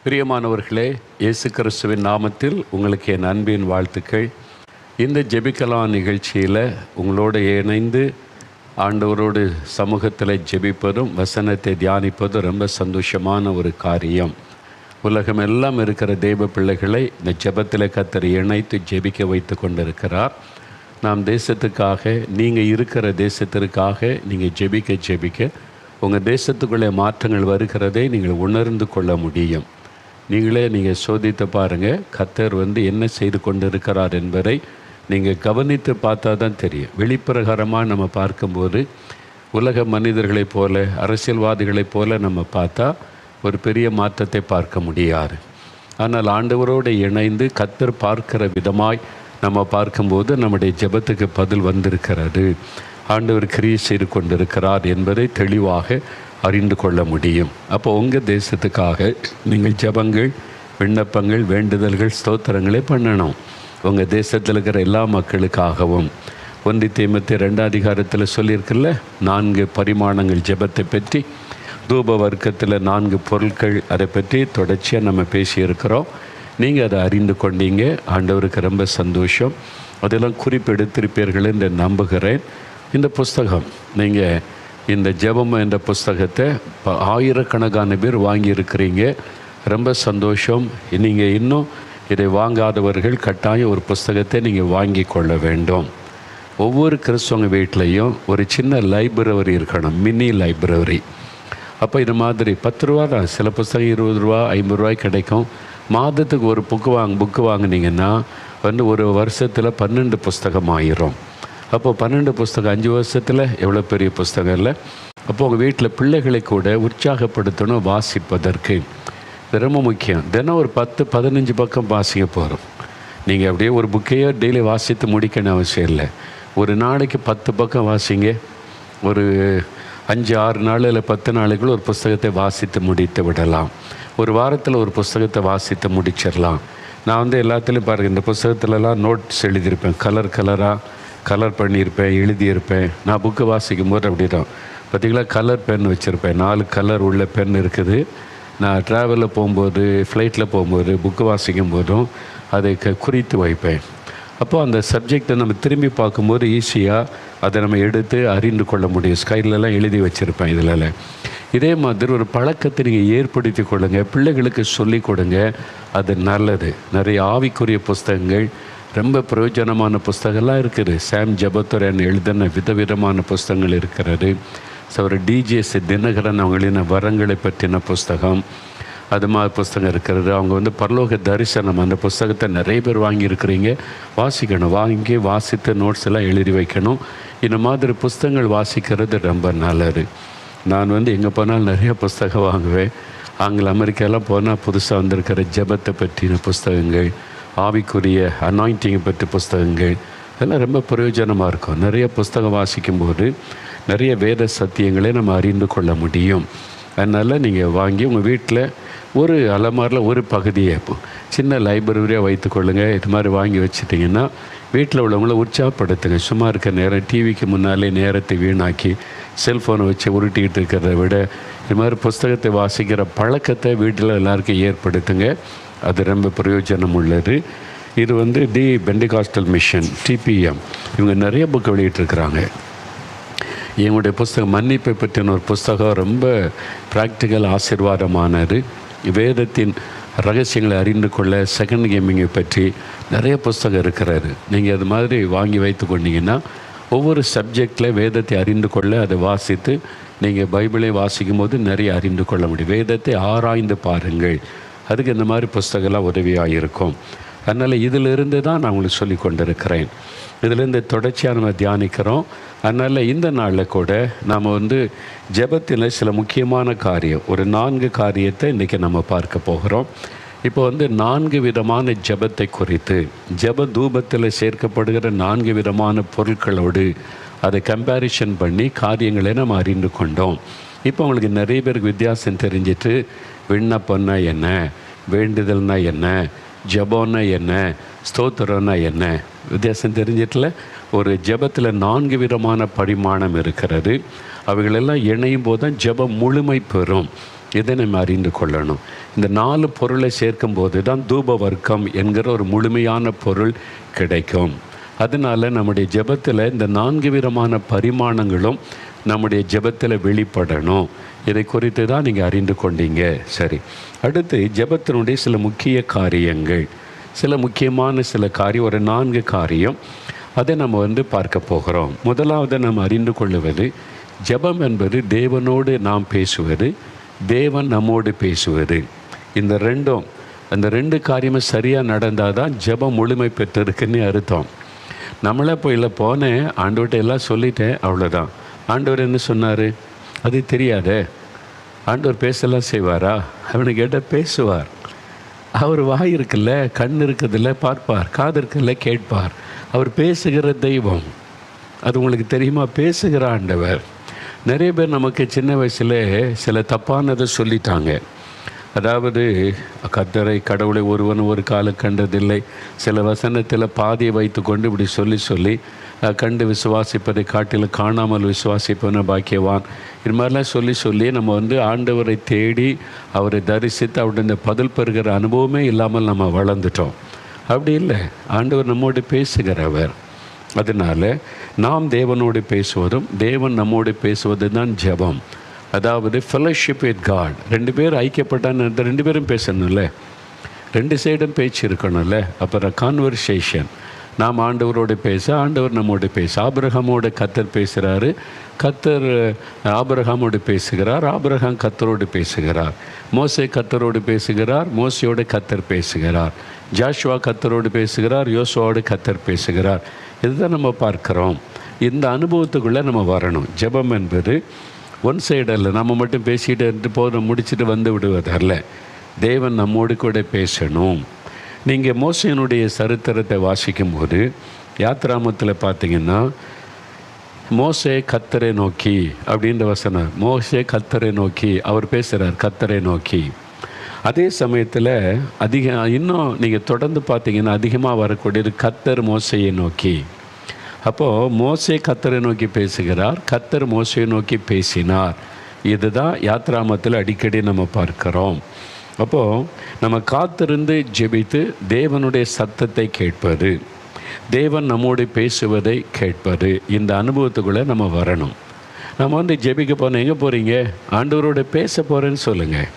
பிரியமானவர்களே, இயேசு கிறிஸ்துவின் நாமத்தில் உங்களுக்கு என் அன்பின் வாழ்த்துக்கள். இந்த ஜெபிக்கலாம் நிகழ்ச்சியில் உங்களோடு இணைந்து ஆண்டவரோடு சமூகத்தில் ஜெபிப்பதும் வசனத்தை தியானிப்பதும் ரொம்ப சந்தோஷமான ஒரு காரியம். உலகம் எல்லாம் இருக்கிற தெய்வ பிள்ளைகளை இந்த ஜெபத்தில் கர்த்தர் இணைத்து ஜெபிக்க வைத்து கொண்டிருக்கிறார். நாம் தேசத்துக்காக, நீங்கள் இருக்கிற தேசத்திற்காக நீங்கள் ஜெபிக்க உங்கள் தேசத்துக்குள்ளே மாற்றங்கள் வருகிறதை நீங்கள் உணர்ந்து கொள்ள முடியும். நீங்கள் சோதித்து பாருங்கள். கர்த்தர் என்ன செய்து கொண்டிருக்கிறார் என்பதை நீங்கள் கவனித்து பார்த்தா தான் தெரியும். வெளிப்பிரகாரமாக நம்ம பார்க்கும்போது உலக மனிதர்களைப் போல, அரசியல்வாதிகளைப் போல நம்ம பார்த்தா ஒரு பெரிய மாற்றத்தை பார்க்க முடியாது. ஆனால் ஆண்டவரோடு இணைந்து கர்த்தர் பார்க்கிற விதமாய் நம்ம பார்க்கும்போது நம்முடைய ஜெபத்துக்கு பதில் வந்திருக்கிறது. ஆண்டவர் கிரியை செய்து கொண்டிருக்கிறார் என்பதை தெளிவாக அறிந்து கொள்ள முடியும். அப்போ உங்கள் தேசத்துக்காக நீங்கள் ஜெபங்கள், விண்ணப்பங்கள், வேண்டுதல்கள், ஸ்தோத்திரங்களை பண்ணணும். உங்கள் தேசத்தில் இருக்கிற எல்லா மக்களுக்காகவும். 1 தீமோத்தேயு 2 அதிகாரத்தில் சொல்லியிருக்குல்ல, 4 பரிமாணங்கள் ஜெபத்தை பற்றி, தூப வர்க்கத்தில் 4 பொருட்கள், அதை பற்றி தொடர்ச்சியாக நம்ம பேசியிருக்கிறோம். நீங்கள் அதை அறிந்து கொண்டீங்க. ஆண்டவருக்கு ரொம்ப சந்தோஷம். அதெல்லாம் குறிப்பெடுத்திருப்பீர்கள் என்று நம்புகிறேன். இந்த புஸ்தகம், நீங்கள் இந்த ஜெபம் என்ற புஸ்தகத்தை ஆயிரக்கணக்கான பேர் வாங்கியிருக்கிறீங்க. ரொம்ப சந்தோஷம். நீங்கள் இன்னும் இதை வாங்காதவர்கள் கட்டாயம் ஒரு புஸ்தகத்தை நீங்கள் வாங்கி கொள்ள வேண்டும். ஒவ்வொரு கிறிஸ்தவங்க வீட்லேயும் ஒரு சின்ன லைப்ரரி இருக்கணும், மினி லைப்ரரி. அப்போ இது மாதிரி 10 ரூபா தான், சில புஸ்தகம் 20 ரூபா 50 ரூபாய் கிடைக்கும். மாதத்துக்கு ஒரு புக்கு வாங்கினீங்கன்னா ஒரு வருஷத்தில் 12 புஸ்தகம் ஆயிரும். அப்போது 12 புஸ்தகம் 5 வருஷத்தில் எவ்வளோ பெரிய புஸ்தகம் இல்லை? அப்போது உங்கள் வீட்டில் பிள்ளைகளை கூட உற்சாகப்படுத்தணும் வாசிப்பதற்கு. இது ரொம்ப முக்கியம். தினம் ஒரு 10-15 பக்கம் வாசிக்க போகிறோம். நீங்கள் அப்படியே ஒரு புக்கையோ டெய்லி வாசித்து முடிக்கணும் அவசியம் இல்லை. ஒரு நாளைக்கு 10 பக்கம் வாசிங்க. ஒரு 5-6 நாள் இல்லை 10 நாளைக்குள்ள ஒரு புஸ்தகத்தை வாசித்து முடித்து விடலாம். ஒரு வாரத்தில் ஒரு புஸ்தகத்தை வாசித்து முடிச்சிடலாம். நான் எல்லாத்துலேயும் பாருங்கள், இந்த புஸ்தகத்துலலாம் நோட்ஸ் எழுதியிருப்பேன், கலர் பண்ணியிருப்பேன், எழுதியிருப்பேன். நான் புக்கு வாசிக்கும் போது அப்படி தான் பார்த்திங்களா, கலர் பென் வச்சுருப்பேன். 4 கலர் உள்ள பென் இருக்குது. நான் ட்ராவலில் போகும்போது, ஃப்ளைட்டில் போகும்போது, புக்கு வாசிக்கும் போதும் அதை குறித்து வைப்பேன். அப்போது அந்த சப்ஜெக்டை நம்ம திரும்பி பார்க்கும்போது ஈஸியாக அதை நம்ம எடுத்து அறிந்து கொள்ள முடியும். ஸ்கைலெலாம் எழுதி வச்சுருப்பேன் இதில். இதே மாதிரி ஒரு பழக்கத்தை நீங்கள் ஏற்படுத்தி கொள்ளுங்கள், பிள்ளைகளுக்கு சொல்லிக் கொடுங்க. அது நல்லது. நிறைய ஆவிக்குரிய புஸ்தகங்கள், ரொம்ப பிரயோஜனமான புஸ்தகம்லாம் இருக்குது. சாம் ஜபத்துரன் எழுதின விதவிதமான புஸ்தகங்கள் இருக்கிறது. ஒரு டிஜிஎஸ் தினகரன் அவங்களின் வரங்களை பற்றின புஸ்தகம், அது மாதிரி புஸ்தகம் இருக்கிறது. அவங்க பரலோக தரிசனம், அந்த புஸ்தகத்தை நிறைய பேர் வாங்கியிருக்கிறீங்க. வாசிக்கணும். வாங்கி வாசித்து நோட்ஸ் எல்லாம் எழுதி வைக்கணும். இந்த மாதிரி புஸ்தகங்கள் வாசிக்கிறது ரொம்ப நல்லது. நான் எங்கே போனாலும் நிறைய புஸ்தகம் வாங்குவேன். அமெரிக்காலாம் போனால் புதுசாக வந்திருக்கிற ஜெபத்தை பற்றின புஸ்தகங்கள், ஆவிக்குரிய அனாயிண்டிங்கை பற்றி புஸ்தகங்கள், இதெல்லாம் ரொம்ப பிரயோஜனமாக இருக்கும். நிறைய புஸ்தகம் வாசிக்கும்போது நிறைய வேத சத்தியங்களை நம்ம அறிந்து கொள்ள முடியும். அதனால் நீங்கள் வாங்கி உங்கள் வீட்டில் ஒரு அலமாரில் ஒரு பகுதியை சின்ன லைப்ரரியாக வைத்துக்கொள்ளுங்கள். இது மாதிரி வாங்கி வச்சுட்டிங்கன்னா வீட்டில் உள்ளவங்கள உற்சாகப்படுத்துங்க. சும்மா இருக்க நேரம் டிவிக்கு முன்னாலே நேரத்தை வீணாக்கி செல்ஃபோனை வச்சு உருட்டிக்கிட்டு இருக்கிறத விட இது மாதிரி புஸ்தகத்தை வாசிக்கிற பழக்கத்தை வீட்டில் எல்லாருக்கும் ஏற்படுத்துங்க. அது ரொம்ப பிரயோஜனம் உள்ளது. இது தி பெண்டிகாஸ்டல் மிஷன், TPM, இவங்க நிறைய புக்கு வெளியிட்டிருக்கிறாங்க. எங்களுடைய புஸ்தகம் மன்னிப்பை பற்றின ஒரு புஸ்தகம் ரொம்ப ப்ராக்டிக்கல், ஆசீர்வாதமானது. வேதத்தின் ரகசியங்களை அறிந்து கொள்ள செகண்ட் கேமிங்கை பற்றி நிறைய புஸ்தகம் இருக்கிறாரு. நீங்கள் அது மாதிரி வாங்கி வைத்து கொண்டீங்கன்னா ஒவ்வொரு சப்ஜெக்டில் வேதத்தை அறிந்து கொள்ள அதை வாசித்து நீங்கள் பைபிளை வாசிக்கும் போது நிறைய அறிந்து கொள்ள முடியும். வேதத்தை ஆராய்ந்து பாருங்கள். அதுக்கு இந்த மாதிரி புஸ்தகம்லாம் உதவியாக இருக்கும். அதனால் இதிலிருந்து தான் நான் உங்களுக்கு சொல்லி கொண்டிருக்கிறேன். இதிலேருந்து தொடர்ச்சியாக நம்ம தியானிக்கிறோம். அதனால் இந்த நாளில் கூட நாம் ஜெபத்தில் சில முக்கியமான காரியம், ஒரு 4 காரியத்தை இன்றைக்கி நம்ம பார்க்க போகிறோம். இப்போ 4 விதமான ஜெபத்தை குறித்து, ஜெப தூபத்தில் சேர்க்கப்படுகிற 4 விதமான பொருட்களோடு அதை கம்பேரிஷன் பண்ணி காரியங்களை நம்ம அறிந்து கொண்டோம். இப்போ உங்களுக்கு நிறைய பேருக்கு வித்தியாசம் தெரிஞ்சிட்டு, விண்ணப்பம்னா என்ன, வேண்டுதல்னா என்ன, ஜெபம்னா என்ன, ஸ்தோத்திரம்னா என்ன, வித்தியாசம் தெரிஞ்சிட்டல. ஒரு ஜெபத்தில் 4 விதமான பரிமாணம் இருக்கிறது. அவைகளெல்லாம் இணையும் போது தான் ஜெபம் முழுமை பெறும். இதை நம்ம அறிந்து கொள்ளணும். இந்த 4 பொருளை சேர்க்கும் போது தான் தூப வர்க்கம் என்கிற ஒரு முழுமையான பொருள் கிடைக்கும். அதனால் நம்முடைய ஜெபத்தில் இந்த 4 விதமான பரிமாணங்களும் நம்முடைய ஜெபத்தில் வெளிப்படணும். இதை குறித்து தான் நீங்கள் அறிந்து கொண்டீங்க. சரி, அடுத்து ஜெபத்தினுடைய சில முக்கிய காரியங்கள், சில முக்கியமான காரியம், ஒரு 4 காரியம், அதை நம்ம பார்க்க போகிறோம். முதலாவது நம்ம அறிந்து கொள்ளுவது, ஜெபம் என்பது தேவனோடு நாம் பேசுவது, தேவன் நம்மோடு பேசுவது. இந்த ரெண்டும், அந்த 2 காரியமும் சரியாக நடந்தால் தான் ஜெபம் முழுமை பெற்றிருக்குன்னு அர்த்தம். நம்மளே போய் போனேன், ஆண்டவர்கிட்ட எல்லாம் சொல்லிட்டேன், அவ்வளோதான். ஆண்டவர் என்ன சொன்னார் அது தெரியாதே. ஆண்டவர் பேசலாம் செய்வாரா? அவனை கேட்டால் பேசுவார். அவர் வாய் இருக்குல்ல, கண் இருக்குதில்ல பார்ப்பார், காது இருக்குல்ல கேட்பார். அவர் பேசுகிற தெய்வம். அது உங்களுக்கு தெரியுமா? பேசுகிற ஆண்டவர். நிறைய பேர் நமக்கு சின்ன வயசில் சில தப்பானதை சொல்லிட்டாங்க. அதாவது கடவுளை ஒருவன் ஒரு காலம் கண்டதில்லை, சில வசனத்தில் பாதியை வைத்து கொண்டு இப்படி சொல்லி கண்டு விசுவாசிப்பதை காட்டிலும் காணாமல் விசுவாசிப்பவன பாக்கியவான், இது மாதிரிலாம் சொல்லி நம்ம ஆண்டவரை தேடி அவரை தரிசித்து அவருடைய பதில் பெறுகிற அனுபவமே இல்லாமல் நம்ம வளர்ந்துட்டோம். அப்படி இல்லை, ஆண்டவர் நம்மோடு பேசுகிறவர். அதனால் நாம் தேவனோடு பேசுவதும் தேவன் நம்மோடு பேசுவது தான் ஜெபம். அதாவது ஃபெலோஷிப் வித் காட். 2 பேர் ஐக்கியப்பட்டான்னு 2 பேரும் பேசணும்ல, 2 சைடும் பேச்சு இருக்கணும்ல. அப்புறம் கான்வர்சேஷன். நாம் ஆண்டவரோடு பேச, ஆண்டவர் நம்மோடு பேச. ஆபிரகாமோடு கர்த்தர் பேசுகிறாரு, கர்த்தர் ஆபிரகாமோடு பேசுகிறார், ஆபிரகாம் கர்த்தரோடு பேசுகிறார். மோசே கர்த்தரோடு பேசுகிறார், மோசையோடு கர்த்தர் பேசுகிறார். ஜாஷுவா கர்த்தரோடு பேசுகிறார், யோசுவாவோடு கர்த்தர் பேசுகிறார். இதுதான் நம்ம பார்க்குறோம். இந்த அனுபவத்துக்குள்ளே நம்ம வரணும். ஜெபம் என்பது ஒன் சைடு அல்ல, நம்ம மட்டும் பேசிகிட்டு முடிச்சுட்டு வந்து விடுவதல்ல. தேவன் நம்மோடு கூட பேசணும். நீங்கள் மோசேயினுடைய சரித்திரத்தை வாசிக்கும் போது யாத்ராமத்தில் பார்த்தீங்கன்னா, மோசே கர்த்தரை நோக்கி அப்படின்ற வசனம், மோசே கர்த்தரை நோக்கி அவர் பேசுகிறார், கர்த்தரை நோக்கி. அதே சமயத்தில் இன்னும் நீங்கள் தொடர்ந்து பார்த்தீங்கன்னா அதிகமாக வரக்கூடியது கர்த்தர் மோசையை நோக்கி. அப்போது மோசே கர்த்தரை நோக்கி பேசுகிறார், கர்த்தர் மோசையை நோக்கி பேசினார். இதுதான் யாத்ராமத்தில் அடிக்கடி நம்ம பார்க்கிறோம். அப்போது நம்ம காத்திருந்து ஜெபித்து தேவனுடைய சத்தத்தை கேட்பது, தேவன் நம்மோடு பேசுவதை கேட்பது, இந்த அனுபவத்துக்குள்ளே நம்ம வரணும். நம்ம ஜெபிக்க போனோம், எங்கே போகிறீங்க? ஆண்டவரோட பேச போகிறேன்னு சொல்லுங்கள்.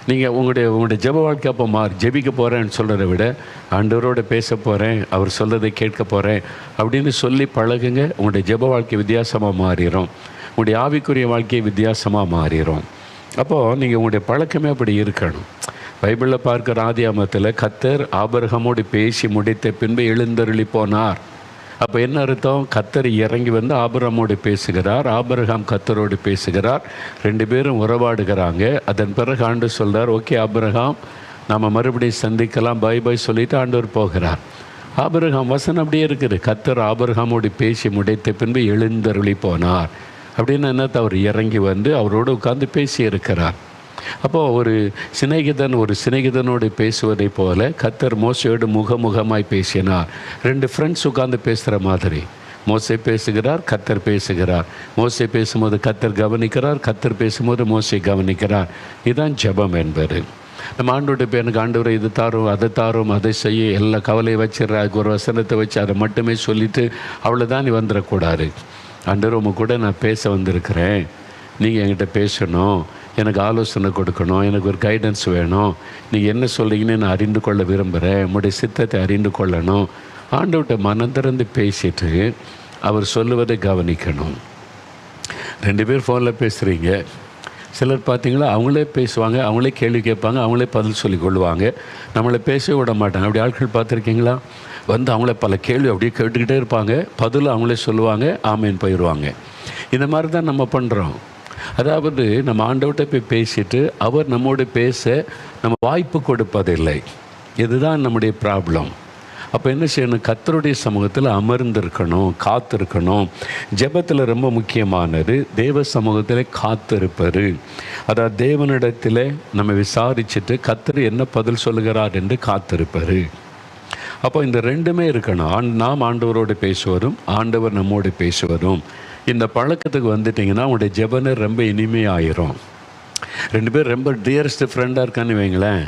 நீங்கள் உங்களுடைய ஜெப வாழ்க்கை அப்போ ஜெபிக்க போகிறேன்னு சொல்கிறத விட ஆண்டவரோடு பேச போகிறேன், அவர் சொல்கிறதை கேட்க போகிறேன் அப்படின்னு சொல்லி பழகுங்க. உங்களுடைய ஜெப வாழ்க்கை வித்தியாசமாக மாறிடும், உங்களுடைய ஆவிக்குரிய வாழ்க்கை வித்தியாசமாக மாறிடும். அப்போது நீங்கள் உங்களுடைய பழக்கமே அப்படி இருக்கணும். பைபிளில் பார்க்குற ஆதியாமத்தில் கர்த்தர் ஆபிரகாமோடு பேசி முடித்த பின்பு எழுந்தருளி போனார். அப்போ என்ன அர்த்தம்? கர்த்தர் இறங்கி வந்து ஆபிரகாமோடு பேசுகிறார், ஆபிரகாம் கர்த்தரோடு பேசுகிறார், 2 பேரும் உறவாடுகிறாங்க. அதன் பிறகு ஆண்டவர் சொல்கிறார், ஓகே ஆபிரகாம், நம்ம மறுபடியும் சந்திக்கலாம், பை சொல்லிவிட்டு ஆண்டவர் போகிறார். ஆபிரகாம் வசனம் அப்படியே இருக்குது, கர்த்தர் ஆபிரகாமோடு பேசி முடித்த பின்பு எழுந்தருளி போனார். அப்படின்னு என்னத்தை அவர் இறங்கி வந்து அவரோடு உட்கார்ந்து பேசி இருக்கிறார். அப்போது ஒரு சிநேகிதனோடு பேசுவதை போல கர்த்தர் மோசையோடு முகமுகமாய் பேசினார். 2 ஃப்ரெண்ட்ஸ் உட்கார்ந்து பேசுகிற மாதிரி. மோசே பேசுகிறார், கர்த்தர் பேசுகிறார். மோசே பேசும்போது கர்த்தர் கவனிக்கிறார், கர்த்தர் பேசும்போது மோசே கவனிக்கிறார். இதுதான் ஜெபம் என்பது. நம்ம ஆண்டோட எனக்கு ஆண்டவரை இது தாரும், அதை தாரும், அதை செய்ய, எல்லா கவலையை வச்சிடற, ஒரு வசனத்தை வச்சு அதை மட்டுமே சொல்லிவிட்டு அவ்வளோதான் நீ வந்துடக்கூடாது. ஆண்டவர் உங்க கூட நான் பேச வந்திருக்கிறேன், நீங்கள் என்கிட்ட பேசணும், எனக்கு ஆலோசனை கொடுக்கணும், எனக்கு ஒரு கைடன்ஸ் வேணும், நீங்கள் என்ன சொல்கிறீங்கன்னு நான் அறிந்து கொள்ள விரும்புகிறேன், உங்களுடைய சித்தத்தை அறிந்து கொள்ளணும். ஆண்டவர்கிட்ட மனம் திறந்து பேசிட்டு அவர் சொல்லுவதை கவனிக்கணும். 2 பேர் ஃபோனில் பேசுகிறீங்க, சிலர் பார்த்தீங்களா அவங்களே பேசுவாங்க, அவங்களே கேள்வி கேட்பாங்க, அவங்களே பதில் சொல்லி கொள்ளுவாங்க, நம்மளை பேசவே விட மாட்டாங்க. அப்படி ஆட்கள் பார்த்துருக்கீங்களா? அவங்கள பல கேள்வி அப்படியே கேட்டுக்கிட்டே இருப்பாங்க, பதில் அவங்களே சொல்லுவாங்க, ஆமேன்னு போயிடுவாங்க. இந்த மாதிரி தான் நம்ம பண்ணுறோம். அதாவது நம்ம ஆண்டவர்கிட்ட போய் பேசிட்டு அவர் நம்மோடு பேச நம்ம வாய்ப்பு கொடுப்பதில்லை. இதுதான் நம்முடைய ப்ராப்ளம். அப்போ என்ன செய்யணும்? கர்த்தருடைய சமூகத்தில் அமர்ந்திருக்கணும், காத்திருக்கணும். ஜெபத்தில் ரொம்ப முக்கியமானது தேவ சமூகத்தில் காத்திருப்பது. அதாவது தேவனிடத்தில் நம்ம விசாரிச்சுட்டு கர்த்தர் என்ன பதில் சொல்லுகிறார் என்று காத்திருப்பது. அப்போ இந்த 2மே இருக்கணும். நாம் ஆண்டவரோடு பேசுவதும் ஆண்டவர் நம்மோடு பேசுவதும். இந்த பழக்கத்துக்கு வந்துட்டிங்கன்னா உங்களுடைய ஜெபனை ரொம்ப இனிமையாயிரும். 2 பேர் ரொம்ப டியரஸ்ட் ஃப்ரெண்டாக இருக்கான்னு வைங்களேன்,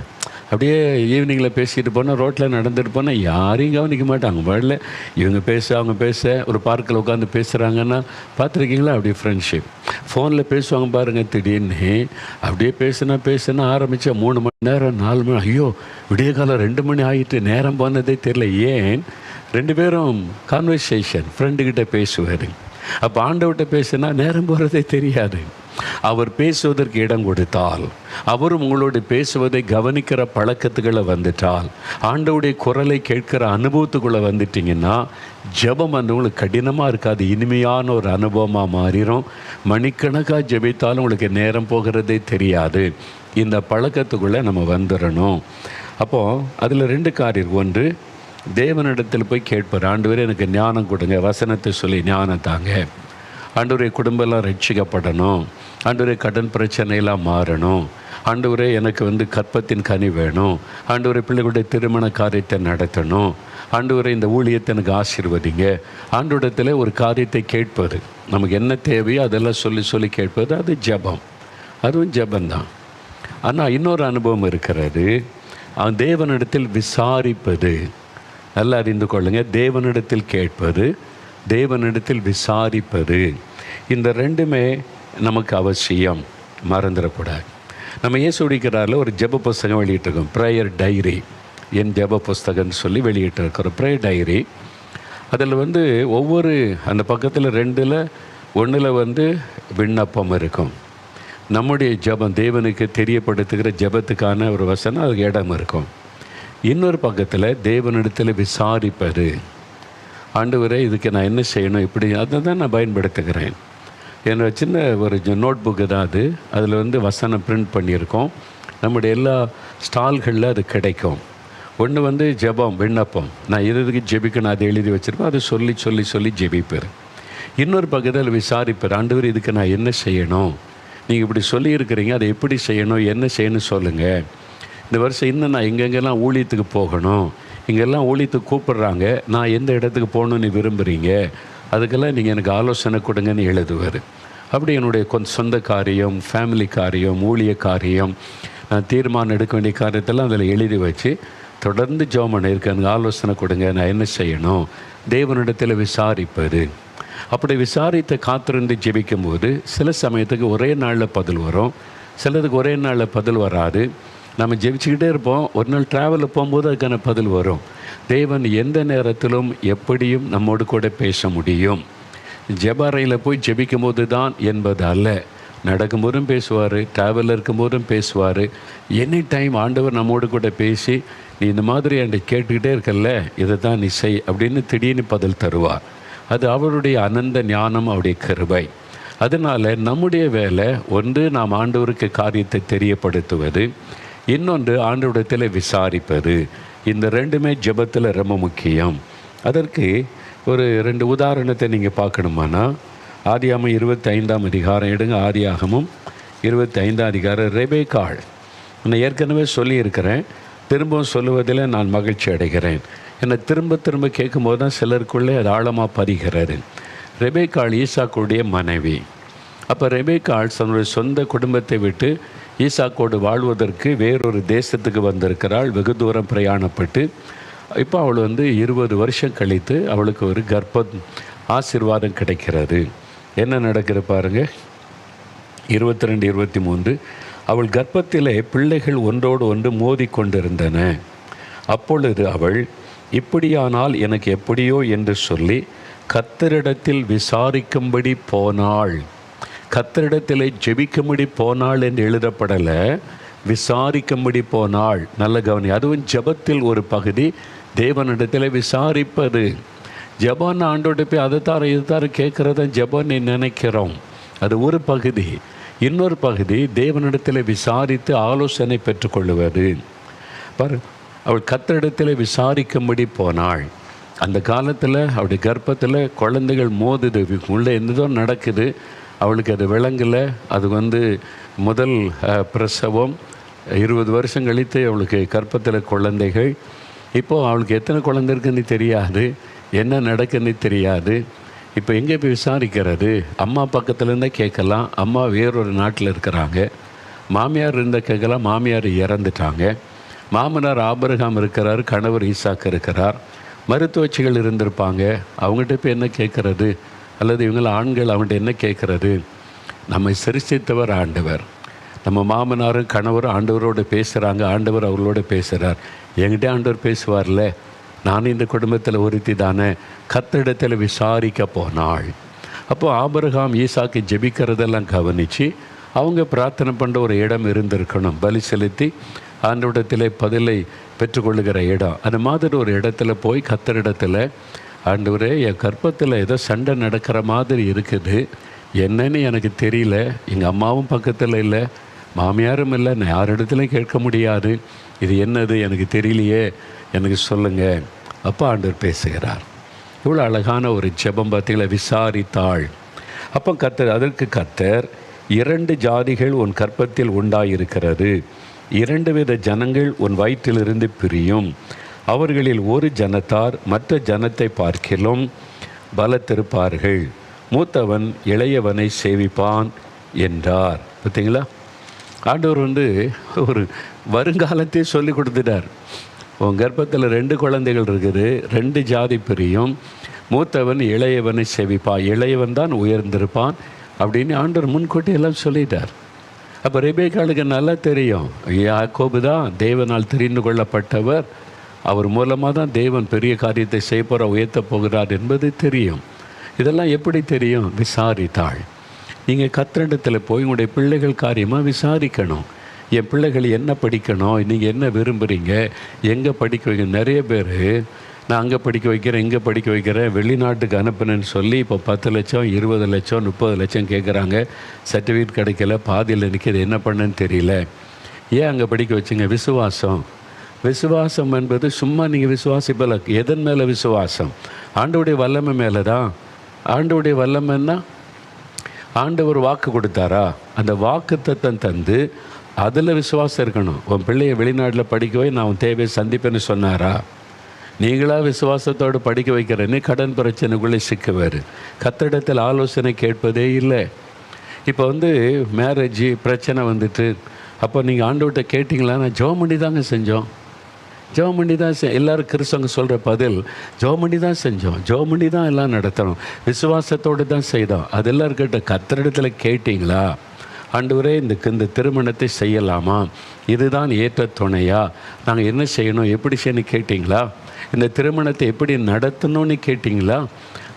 அப்படியே ஈவினிங்கில் பேசிட்டு போனால், ரோட்டில் நடந்துட்டு போனால் யாரையும் கவனிக்க மாட்டாங்க. பாடல இவங்க பேச அவங்க பேச, ஒரு பார்க்கில் உட்காந்து பேசுகிறாங்கன்னா பார்த்துருக்கீங்களா? அப்படியே ஃப்ரெண்ட்ஷிப். ஃபோனில் பேசுவாங்க பாருங்கள், திடீர்னு அப்படியே பேசுனா ஆரம்பித்தா 3 மணி நேரம் 4 மணி, ஐயோ விடிய காலம் 2 மணி ஆகிட்டு, நேரம் போனதே தெரியல. ஏன்? 2 பேரும் கான்வர்சேஷன், ஃப்ரெண்டுக்கிட்ட பேசுவார். அப்போ ஆண்டவர்கிட்ட பேசுனா நேரம் போகிறதே தெரியாது. அவர் பேசுவதற்கு இடம் கொடுத்தால், அவரும் உங்களோட பேசுவதை கவனிக்கிற பழக்கத்துக்களை வந்துட்டால், ஆண்டவருடைய குரலை கேட்கிற அனுபவத்துக்குள்ளே வந்துட்டிங்கன்னா, ஜெபம் வந்து உங்களுக்கு கடினமாக இருக்காது, இனிமையான ஒரு அனுபவமாக மாறிடும். மணிக்கணக்காக ஜெபித்தாலும் உங்களுக்கு நேரம் போகிறதே தெரியாது. இந்த பழக்கத்துக்குள்ளே நம்ம வந்துடணும். அப்போது அதில் 2 காரியம். ஒன்று, தேவனிடத்தில் போய் கேட்பார், ஆண்டவரே எனக்கு ஞானம் கொடுங்க, வசனத்தை சொல்லி ஞானம் தாங்க. ஆண்டவரே குடும்பம்லாம் ரட்சிக்கப்படணும், ஆண்டவரே கடன் பிரச்சனையெல்லாம் மாறணும், ஆண்டவரே எனக்கு வந்து கற்பத்தின் கனி வேணும், ஆண்டவரே பிள்ளைகளுடைய திருமண காரியத்தை நடத்தணும், ஆண்டவரே இந்த ஊழியத்தை எனக்கு ஆசீர்வதிங்க. ஆண்டவரிடத்தில் ஒரு காரியத்தை கேட்பது, நமக்கு என்ன தேவையோ அதெல்லாம் சொல்லி கேட்பது, அது ஜெபம். அதுவும் ஜெபந்தான். ஆனால் இன்னொரு அனுபவம் இருக்கிறது, தேவனிடத்தில் விசாரிப்பது. நல்லா அறிந்து கொள்ளுங்க, தேவனிடத்தில் கேட்பது, தேவனிடத்தில் விசாரிப்பது. இந்த 2மே நமக்கு அவசியம், மறந்துடக்கூடாது. நம்ம இயேசுடிக்கிறாரில் ஒரு ஜெப புஸ்தகம் வெளியிட்டிருக்கோம், ப்ரேயர் டைரி. என் ஜெப புஸ்தகம்னு சொல்லி வெளியிட்டிருக்கிறோம், ப்ரேயர் டைரி. அதில் வந்து ஒவ்வொரு அந்த பக்கத்தில் 2ல் 1ல் வந்து விண்ணப்பம் இருக்கும், நம்முடைய ஜெபம் தேவனுக்கு தெரியப்படுத்துகிற ஜெபத்துக்கான ஒரு வசனம், அதுக்கு இடம் இருக்கும். இன்னொரு பக்கத்தில் தேவனிடத்தில் விசாரிப்பது. ஆண்டவரே இதுக்கு நான் என்ன செய்யணும், இப்படி அதை தான் நான் பயன்படுத்துகிறேன். என்னோட சின்ன ஒரு நோட் புக்கு தான் அது. அதில் வந்து வசனம் பிரிண்ட் பண்ணியிருக்கோம். நம்முடைய எல்லா ஸ்டால்களில் அது கிடைக்கும். ஒன்று வந்து ஜெபம், விண்ணப்பம், நான் இதுக்கு ஜெபிக்கணும் அதை எழுதி வச்சுருப்பேன், அதை சொல்லி ஜெபிப்பேன். இன்னொரு பக்கத்தில் விசாரிப்பேன், ஆண்டவர் இதுக்கு நான் என்ன செய்யணும், நீங்கள் இப்படி சொல்லியிருக்கிறீங்க, அதை எப்படி செய்யணும், என்ன செய்யணும் சொல்லுங்கள். இந்த வருஷம் இன்னும் நான் எங்கெங்கெல்லாம் ஊழியத்துக்கு போகணும், இங்கெல்லாம் ஊழியத்துக்கு கூப்பிட்றாங்க, நான் எந்த இடத்துக்கு போகணுன்னு விரும்புகிறீங்க, அதுக்கெல்லாம் நீங்கள் எனக்கு ஆலோசனை கொடுங்கன்னு எழுதுவார். அப்படி என்னுடைய சொந்த காரியம், ஃபேமிலி காரியம், ஊழிய காரியம், நான் தீர்மானம் எடுக்க வேண்டிய காரியத்தெல்லாம் அதில் எழுதி வச்சு தொடர்ந்து ஜெபம் பண்ணியிருக்கேன், எனக்கு ஆலோசனை கொடுங்க, நான் என்ன செய்யணும். தேவனிடத்தில் விசாரிப்பது. அப்படி விசாரித்த காத்திருந்து ஜெபிக்கும்போது சில சமயத்துக்கு ஒரே நாளில் பதில் வரும், சிலதுக்கு ஒரே நாளில் பதில் வராது. நம்ம ஜெபிச்சுக்கிட்டே இருப்போம், ஒரு நாள் ட்ராவலில் போகும்போது அதுக்கான பதில் வரும். தேவன் எந்த நேரத்திலும் எப்படியும் நம்மோடு கூட பேச முடியும். ஜெப அறையில் போய் ஜெபிக்கும் போது தான் என்பது அல்ல, நடக்கும்போதும் பேசுவார், ட்ராவலில் இருக்கும்போதும் பேசுவார். எனி டைம் ஆண்டவர் நம்மோடு கூட பேசி, நீ இந்த மாதிரி என்கிட்ட கேட்டுக்கிட்டே இருக்கல்ல, இதை தான் நீ செய் அப்படின்னு திடீர்னு பதில் தருவார். அது அவருடைய அனந்த ஞானம், அவருடைய கிருபை. அதனால் நம்முடைய வேலை ஒன்று, நாம் ஆண்டவருக்கு காரியத்தை தெரியப்படுத்துவது, இன்னொன்று ஆண்டவரிடத்தில் விசாரிப்பது. இந்த 2மே ஜெபத்தில் ரொம்ப முக்கியம். அதற்கு ஒரு 2 உதாரணத்தை நீங்கள் பார்க்கணுமானா, ஆதியாகமம் 25ஆம் அதிகாரம் எடுங்க. ஆதியாகமம் 25ஆம் அதிகாரம். ரெபேக்காள், நான் ஏற்கனவே சொல்லியிருக்கிறேன், திரும்பவும் சொல்லுவதில் நான் மகிழ்ச்சி அடைகிறேன். என்னை திரும்ப கேட்கும்போது தான் சிலருக்குள்ளே அது ஆழமாக பதிகிறது. ரெபேக்காள் ஈசாக்குடைய மனைவி. அப்போ ரெபேக்காள் தன்னுடைய சொந்த குடும்பத்தை விட்டு ஈசாக்கோடு வாழ்வதற்கு வேறொரு தேசத்துக்கு வந்திருக்கிறாள், வெகு தூரம் பிரயாணப்பட்டு. இப்போ அவள் 20 வருஷம் கழித்து அவளுக்கு ஒரு ஆசீர்வாதம் கிடைக்கிறது. என்ன நடக்கிற பாருங்கள், 22, 23. அவள் கர்ப்பத்திலே பிள்ளைகள் ஒன்றோடு ஒன்று மோதி கொண்டிருந்தன. அப்பொழுது அவள், இப்படியானால் எனக்கு எப்படியோ என்று சொல்லி கர்த்தரிடத்தில் விசாரிக்கும்படி போனாள். கர்த்தரிடத்தில் ஜெபிக்கும்படி போனாள் என்று எழுதப்படலை, விசாரிக்கும்படி போனாள். நல்ல கவனி. அதுவும் ஜெபத்தில் ஒரு பகுதி தேவனிடத்தில் விசாரிப்பது. ஜெபம் ஆண்டோட போய் அதை தார இது தார கேட்குறத ஜெபம்னு நினைக்கிறோம், அது ஒரு பகுதி. இன்னொரு பகுதி தேவனிடத்தில் விசாரித்து ஆலோசனை பெற்றுக்கொள்வது. அவள் கர்த்தரிடத்தில் விசாரிக்கும்படி போனாள். அந்த காலத்தில் அவளுடைய கர்ப்பத்தில் குழந்தைகள் மோதுது, உள்ளே என்னதோ நடக்குது, அவளுக்கு அது விளங்கலை. அது முதல் பிரசவம். 20 வருஷம் கழித்து அவளுக்கு கர்ப்பத்தில் குழந்தைகள். இப்போது அவளுக்கு எத்தனை குழந்தை இருக்குன்னு தெரியாது, என்ன நடக்குன்னு தெரியாது. இப்போ எங்கே போய் விசாரிக்கிறது? அம்மா பக்கத்துலேருந்தே கேட்கலாம். அம்மா வேறொரு நாட்டில் இருக்கிறாங்க. மாமியார் இருந்த கேட்கலாம், மாமியார் இறந்துட்டாங்க. மாமனார் ஆபிரகாம் இருக்கிறார், கணவர் ஈசாக்கு இருக்கிறார். மருத்துவச்சிகள் இருந்திருப்பாங்க, அவங்ககிட்ட இப்போ என்ன கேட்குறது? அல்லது இவங்கள ஆண்கள் அவங்கள்ட்ட என்ன கேட்குறது? நம்மை சிருஷ்டித்தவர் ஆண்டவர். நம்ம மாமனாரும் கணவரும் ஆண்டவரோடு பேசுகிறாங்க, ஆண்டவர் அவர்களோட பேசுகிறார். என்கிட்ட ஆண்டவர் பேசுவார்ல, நானும் இந்த குடும்பத்தில் ஒருத்தி தானே. கர்த்தரிடத்தில் விசாரிக்க போனாள். அப்போது ஆபிரகாம் ஈசாக்கு ஜெபிக்கிறதெல்லாம் கவனித்து அவங்க பிரார்த்தனை பண்ணுற ஒரு இடம் இருந்திருக்கணும். பலி செலுத்தி ஆண்டவரிடத்தில் பதிலை பெற்றுக்கொள்ளுகிற இடம். அந்த மாதிரி ஒரு இடத்துல போய் கர்த்தரிடத்தில், ஆண்டவரே, என் கர்ப்பத்தில் ஏதோ சண்டை நடக்கிற மாதிரி இருக்குது, என்னன்னு எனக்கு தெரியல, எங்கள் அம்மாவும் பக்கத்தில் இல்லை, மாமியாரும் இல்லை, நான் யாரிடத்துலையும் கேட்க முடியாது, இது என்னது எனக்கு தெரியலையே, எனக்கு சொல்லுங்கள். அப்போ ஆண்டவர் பேசுகிறார். இவ்வளோ அழகான ஒரு ஜெபம் பார்த்தீங்களா? விசாரித்தாள். அப்போ அதற்கு கர்த்தர், 2 ஜாதிகள் உன் கர்ப்பத்தில் உண்டாயிருக்கிறது, 2 வித ஜனங்கள் உன் வயிற்றிலிருந்து பிரியும், அவர்களில் ஒரு ஜனத்தார் மற்ற ஜனத்தை பார்க்கிலும் பலத்திருப்பார்கள், மூத்தவன் இளையவனை சேவிப்பான் என்றார். பார்த்தீங்களா? ஆண்டவர் ஒரு வருங்காலத்தை சொல்லி கொடுத்துட்டார். உன் கர்ப்பத்தில் 2 குழந்தைகள் இருக்குது, 2 ஜாதி பிரியும், மூத்தவன் இளையவனை சேவிப்பான், இளையவன் தான் உயர்ந்திருப்பான் அப்படின்னு ஆண்டவர் முன்கூட்டி எல்லாம் சொல்லிட்டார். அப்போ ரெபேக்காளுக்கு நல்லா தெரியும், யாக்கோபு தான் தேவனால் தெரிந்து கொள்ளப்பட்டவர், அவர் மூலமாக தான் தேவன் பெரிய காரியத்தை செய்யப்போற உயர்த்த போகிறார் என்பது தெரியும். இதெல்லாம் எப்படி தெரியும்? விசாரித்தாள். நீங்கள் கர்த்தரிடத்தில் போய் உங்களுடைய பிள்ளைகள் காரியமாக விசாரிக்கணும். என் பிள்ளைகள் என்ன படிக்கணும், நீங்கள் என்ன விரும்புகிறீங்க, எங்கே படிக்க வைக்க. நிறைய பேர் நான் அங்கே படிக்க வைக்கிறேன், இங்கே படிக்க வைக்கிறேன், வெளிநாட்டுக்கு அனுப்புனேன்னு சொல்லி இப்போ 10 லட்சம் 20 லட்சம் 30 லட்சம் கேட்குறாங்க. சர்டிஃபிகேட் கிடைக்கல, பாதியில் நிற்கிது, என்ன பண்ணுன்னு தெரியல. ஏன் அங்கே படிக்க வச்சுங்க? விசுவாசம். விசுவாசம் என்பது சும்மா நீங்கள் விசுவாசிப்பல. எதன் மேலே விசுவாசம்? ஆண்டவருடைய வல்லமை மேலே தான். ஆண்டவருடைய வல்லமைன்னா, ஆண்டவர் வாக்கு கொடுத்தாரா, அந்த வாக்கு தத்தம் தந்து அதில் விசுவாசம் இருக்கணும். உன் பிள்ளையை வெளிநாட்டில் படிக்கவே நான் உன் தேவையை சந்திப்பேன்னு சொன்னாரா? நீங்களாக விசுவாசத்தோடு படிக்க வைக்கிறேன்னு கடன் பிரச்சனைக்குள்ளே சிக்குவார். கர்த்தரிடத்தில் ஆலோசனை கேட்பதே இல்லை. இப்போ மேரேஜ் பிரச்சனை வந்துட்டு, அப்போ நீங்கள் ஆண்டவர்கிட்ட கேட்டிங்களா? நான் ஜெபம் பண்ணி தாங்க செஞ்சோம், ஜெபம் பண்ணி தான் எல்லோரும் கிறிஸ்தவங்க சொல்கிற பதில், ஜெபம் பண்ணி தான் செஞ்சோம், ஜெபம் பண்ணி தான் எல்லாம் நடத்தணும், விசுவாசத்தோடு தான் செய்தோம். அதெல்லாம் இருக்கட்ட. கர்த்தரிடத்தில் கேட்டிங்களா? ஆண்டவரே, இந்த திருமணத்தை செய்யலாமா, இதுதான் ஏற்ற துணையா, நாங்கள் என்ன செய்யணும், எப்படி செய்யணும் கேட்டிங்களா? இந்த திருமணத்தை எப்படி நடத்தணும்னு கேட்டிங்களா?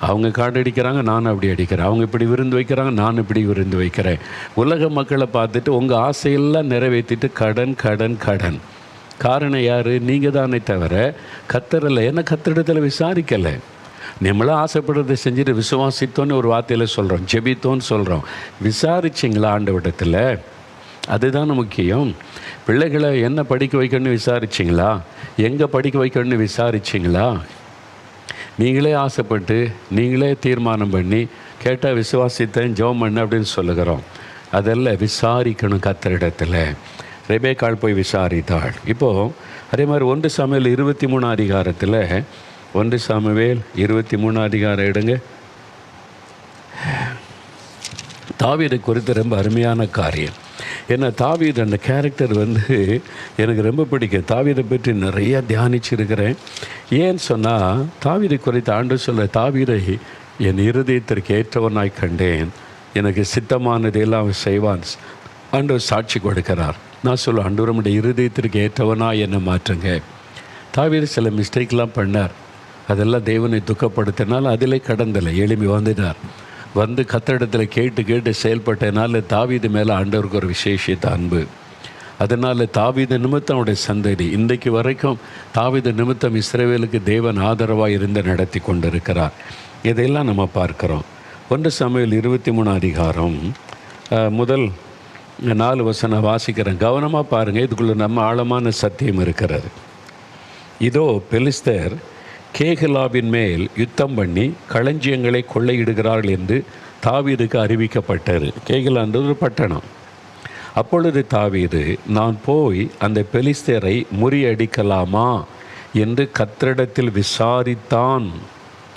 அவங்க கார்டு அடிக்கிறாங்க, நான் அப்படி அடிக்கிறேன், அவங்க இப்படி விருந்து வைக்கிறாங்க, நான் இப்படி விருந்து வைக்கிறேன். உலக மக்களை பார்த்துட்டு உங்கள் ஆசையெல்லாம் நிறைவேற்றிட்டு கடன் கடன் கடன். காரணம் யார்? நீங்கள் தானே தவிர கர்த்தரில். ஏன்னா கர்த்தரிடத்தில் விசாரிக்கலை. நம்மளாம் ஆசைப்படுறதை செஞ்சுட்டு விசுவாசித்தோன்னு ஒரு வார்த்தையில் சொல்கிறோம், ஜெபித்தோன்னு சொல்கிறோம். விசாரிச்சிங்களா ஆண்டவரிடத்தில்? அதுதான் முக்கியம். பிள்ளைகளை என்ன படிக்க வைக்கணும்னு விசாரிச்சிங்களா? எங்கே படிக்க வைக்கணும்னு விசாரிச்சிங்களா? நீங்களே ஆசைப்பட்டு நீங்களே தீர்மானம் பண்ணி கேட்டால் விசுவாசித்தேன் ஜெபம் பண்ண அப்படின்னு சொல்லுகிறோம். அதெல்லாம் விசாரிக்கணும் கர்த்தரிடத்தில். ரெபேக்காள் போய் விசாரித்தாள். இப்போது அதே மாதிரி 1 சாமுவேல் 23 அதிகாரத்தில் 1 சாமுவேல் 23 அதிகாரம் எடுங்க. தாவீதை குறித்து ரொம்ப அருமையான காரியம். ஏன்னா தாவீது அந்த கேரக்டர் எனக்கு ரொம்ப பிடிக்கும். தாவீதை பற்றி நிறைய தியானிச்சிருக்கிறேன். ஏன்னு சொன்னால், தாவீதை குறித்து ஆண்டவர் சொல்ல, தாவீதை என் இருதயத்திற்கு ஏற்றவனாய் கண்டேன், எனக்கு சித்தமானதெல்லாம் அவன் செய்வான். ஆண்டவர் சாட்சி கொடுக்கிறார். நான் சொல்ல, ஆண்டவர் நம்முடைய இருதயத்திற்கு ஏற்றவனாய் என்னை மாற்றுங்க. தாவீது சில மிஸ்டேக்லாம் பண்ணார், அதெல்லாம் தேவனை துக்கப்படுத்தினால் அதிலே கடந்தலை எளிமை வந்துட்டார். கர்த்தரிடத்தில் கேட்டு கேட்டு செயல்பட்டனால தாவீது மேலே ஆண்டவருக்கு ஒரு விசேஷித்த அன்பு. அதனால் தாவீது நிமித்தம் அவருடைய சந்ததி இன்றைக்கு வரைக்கும் தாவீது நிமித்தம் இஸ்ரவேலுக்கு தேவன் ஆதரவாக இருந்து நடத்தி கொண்டிருக்கிறார். இதையெல்லாம் நம்ம பார்க்குறோம். 1 சாமுவேல் 23 அதிகாரம் முதல் 4 வசனம் வாசிக்கிறேன். கவனமாக பாருங்கள், இதுக்குள்ளே நம்ம ஆழமான சத்தியம் இருக்கிறது. இதோ பெலிஸ்தர் கேகலாவின் மேல் யுத்தம் பண்ணி களஞ்சியங்களை கொள்ளையிடுகிறார்கள் என்று தாவீதுக்கு அறிவிக்கப்பட்டது. கேகலான்றது ஒரு பட்டணம். அப்பொழுது தாவீது, நான் போய் அந்த பெலிஸ்தரை முறியடிக்கலாமா என்று கர்த்தரிடத்தில் விசாரித்தான்.